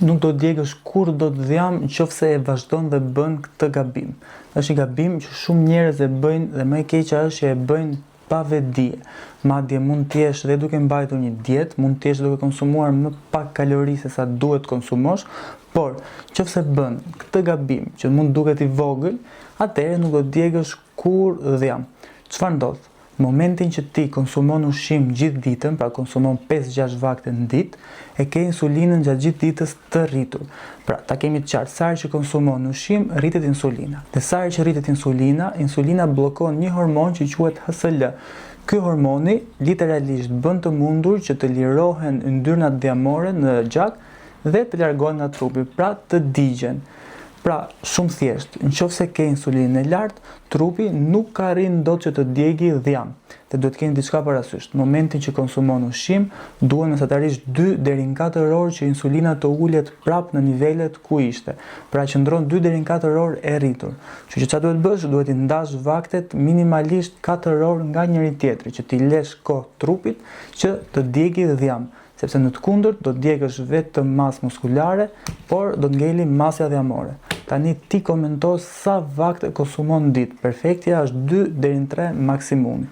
nuk do djegësh kur do të dhjam nëse e vazhdon dhe bën këtë gabim. Është një gabim që shumë njerëz e bëjnë dhe më e keqja është që e bëjnë pa vetdije. Madje mund të jesh dhe duke mbajtur një dietë, mund të jesh duke konsumuar më pak kalori se sa duhet konsumosh, por nëse bën këtë gabim që mund duket i vogël, atëherë nuk do djegësh kur dhjam. Çfarë ndodh? Momentin që ti konsumon ushqim gjithë ditën, pra konsumon 5-6 vakte në ditë, e ke insulinën gjatë gjithë ditës të rritur. Pra, ta kemi të qartë, sa herë që konsumon ushqim, rritet insulina. Dhe sa herë që rritet insulina, insulina bllokon një hormon që quhet HCL. Ky hormoni literalisht bën të mundur që të lirohen yndyrnat dhjamore në gjak dhe të largohen nga trupi, pra të digjen. Pra, shumë thjesht, nëse ke insulinën e lartë, trupi nuk arrin dot që të djegi dhjam. Dhe duhet keni diçka parasysh. Në momentin që konsumon ushqim, duhet mesatarisht 2 deri në 4 orë që insulina të ulet prapë në nivelet ku ishte. Pra qëndron 2 deri në 4 orë e rritur. Kështu që çfarë duhet bësh? Duhet i ndash vaktet minimalisht 4 orë nga njëri tjetri, që t'i lësh kohë trupit që të djegi dhjam. Sepse në të kundërt do djegësh vetëm masë muskulare, por do të ngeli masja dhjamore. Tani ti komento sa vakte konsumon në ditë. Perfektja është 2 deri në 3 maksimumi.